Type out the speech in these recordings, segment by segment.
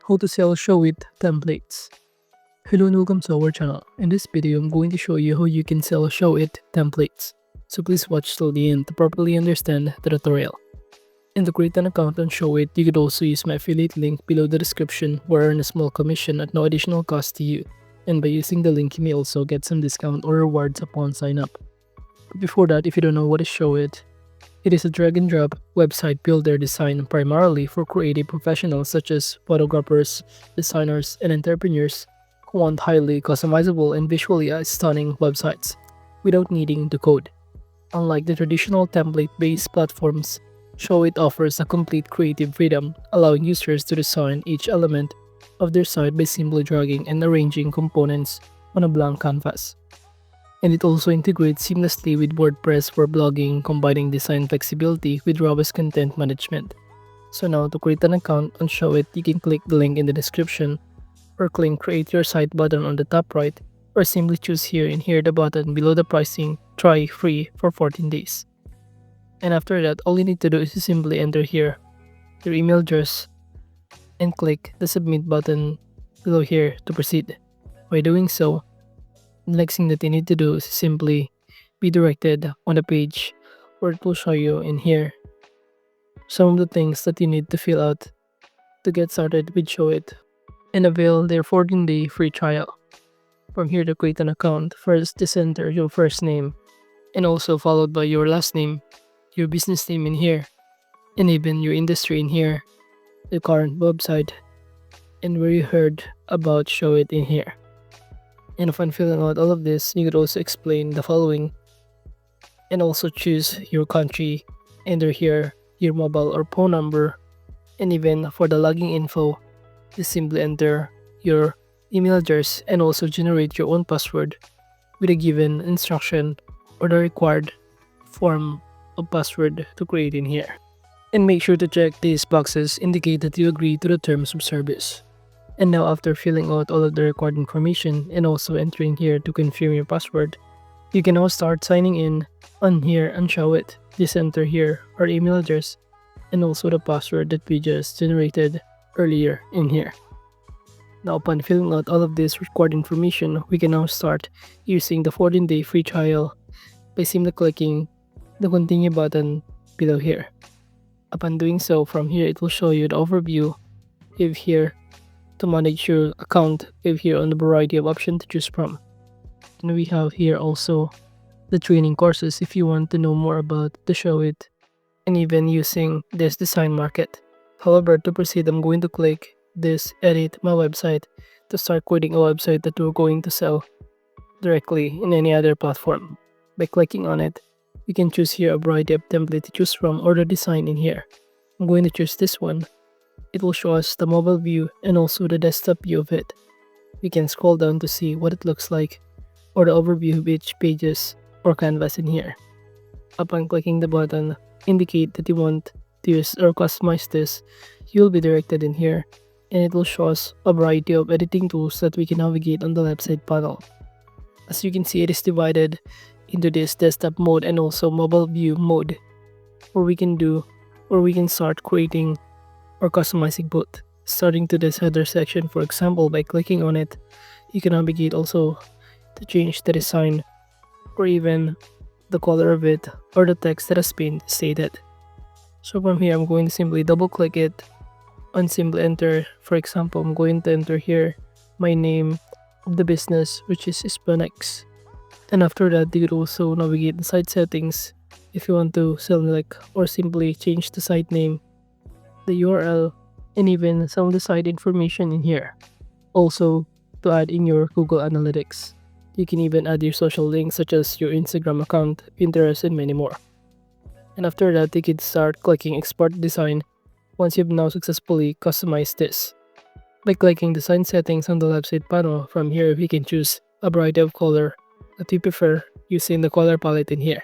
How to sell Showit templates. Hello and welcome to our channel. In this video, I'm going to show you how you can sell Showit templates. So please watch till the end to properly understand the tutorial. And to create an account on Showit, you could also use my affiliate link below the description where I earn a small commission at no additional cost to you. And by using the link, you may also get some discount or rewards upon sign up. But before that, if you don't know what is Showit, it is a drag and drop website builder designed primarily for creative professionals such as photographers, designers, and entrepreneurs who want highly customizable and visually stunning websites without needing to code. Unlike the traditional template-based platforms, Showit offers a complete creative freedom, allowing users to design each element of their site by simply dragging and arranging components on a blank canvas. And it also integrates seamlessly with WordPress for blogging, combining design flexibility with robust content management. So now to create an account on Showit, you can click the link in the description or click create your site button on the top right, or simply choose here and here the button below the pricing try free for 14 days. And after that, all you need to do is to simply enter here your email address and click the submit button below here to proceed. By doing so, the next thing that you need to do is simply be directed on the page where it will show you in here some of the things that you need to fill out to get started with Showit and avail their 14-day free trial. From here to create an account, first just enter your first name and also followed by your last name, your business name in here, and even your industry in here, the current website, and where you heard about Showit in here. And upon filling out all of this, you could also explain the following and also choose your country, enter here your mobile or phone number, and even for the login info, just simply enter your email address and also generate your own password with a given instruction or the required form of password to create in here. And make sure to check these boxes indicate that you agree to the terms of service. And now after filling out all of the required information and also entering here to confirm your password, you can now start signing in on here and Showit. Just enter here our email address and also the password that we just generated earlier in here. Now upon filling out all of this required information, we can now start using the 14-day free trial by simply clicking the continue button below here. Upon doing so, from here it will show you the overview. If here to manage your account, if here on the variety of options to choose from. And we have here also the training courses if you want to know more about the Showit and even using this design market. However, to proceed, I'm going to click this edit my website to start creating a website that we're going to sell directly in any other platform. By clicking on it, you can choose here a variety of template to choose from or the design in here. I'm going to choose this one. It will show us the mobile view and also the desktop view of it. We can scroll down to see what it looks like or the overview of each pages or canvas in here. Upon clicking the button, indicate that you want to use or customize this, you will be directed in here and it will show us a variety of editing tools that we can navigate on the left side panel. As you can see, it is divided into this desktop mode and also mobile view mode where we can start creating or customizing both. Starting to this header section, for example, by clicking on it, you can navigate also to change the design or even the color of it or the text that has been stated. So from here, I'm going to simply double click it and simply enter. For example, I'm going to enter here my name of the business, which is Hispanex. And after that, you could also navigate the site settings if you want to select or simply change the site name, the URL, and even some of the site information in here. Also, to add in your Google Analytics. You can even add your social links such as your Instagram account, Pinterest, and many more. And after that, you can start clicking Export Design once you've now successfully customized this. By clicking Design Settings on the left side panel, from here we can choose a variety of color that we prefer using the color palette in here.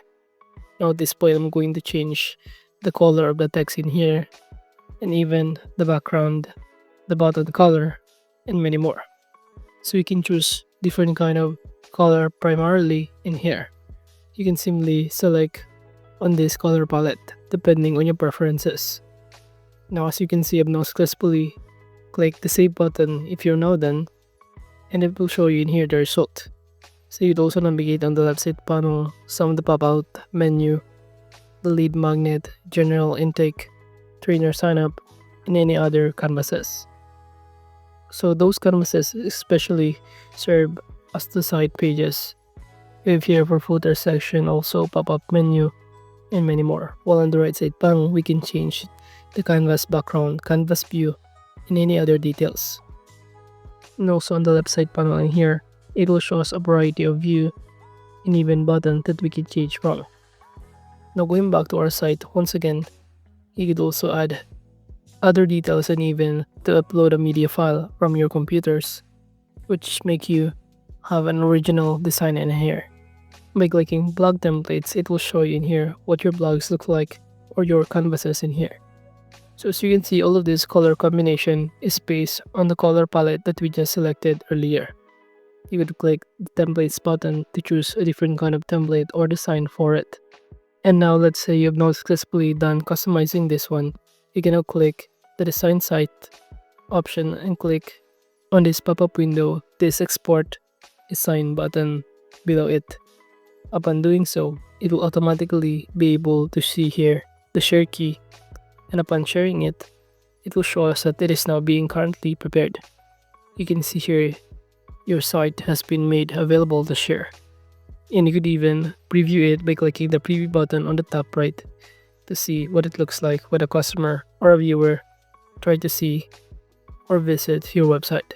Now at this point, I'm going to change the color of the text in here and even the background, the button color, and many more. So you can choose different kind of color primarily in here. You can simply select on this color palette depending on your preferences. Now as you can see, I've now successfully click the save button if you're now done, and it will show you in here the result. So you'd also navigate on the left side panel, some of the pop-out menu, the lead magnet, general intake, trainer sign-up, and any other canvases. So those canvases especially serve as the side pages. We have here for footer section, also pop-up menu, and many more. While on the right side panel, we can change the canvas background, canvas view, and any other details. And also on the left side panel in here, it will show us a variety of view and even button that we can change from. Now going back to our site, once again, you could also add other details and even to upload a media file from your computers, which make you have an original design in here. By clicking blog templates, it will show you in here what your blogs look like or your canvases in here. So as you can see, all of this color combination is based on the color palette that we just selected earlier. You could click the templates button to choose a different kind of template or design for it. And now let's say you've now successfully done customizing this one. You can now click the design site option and click on this pop-up window, this export design button below it. Upon doing so, it will automatically be able to see here the share key, and upon sharing it, it will show us that it is now being currently prepared. You can see here your site has been made available to share. And you could even preview it by clicking the preview button on the top right to see what it looks like when a customer or a viewer try to see or visit your website.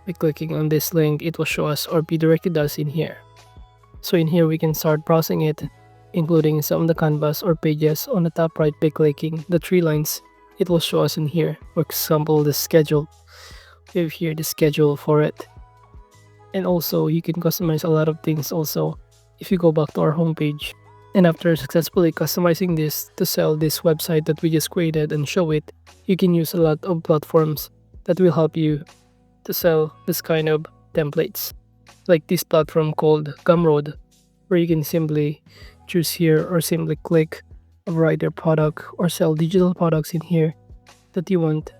By clicking on this link, it will show us or be directed us in here. So in here we can start browsing it, including some of the canvas or pages on the top right. By clicking the three lines, it will show us in here, for example, the schedule. We have here the schedule for it. And also you can customize a lot of things also if you go back to our homepage. And after successfully customizing this to sell this website that we just created and show it, you can use a lot of platforms that will help you to sell this kind of templates. Like this platform called Gumroad, where you can simply choose here or simply click a variety of product or sell digital products in here that you want,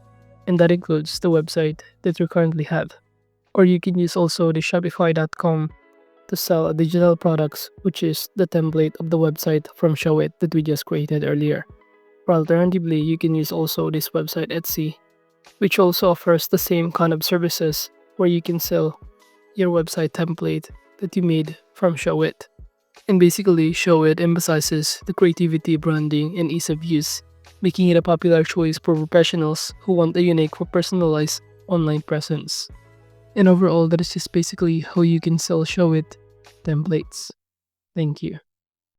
and that includes the website that you currently have. Or you can use also the Shopify.com to sell digital products, which is the template of the website from Showit that we just created earlier. Or alternatively, you can use also this website Etsy, which also offers the same kind of services where you can sell your website template that you made from Showit. And basically, Showit emphasizes the creativity, branding, and ease of use, making it a popular choice for professionals who want a unique or personalized online presence. And overall, that is just basically how you can sell Showit templates. Thank you.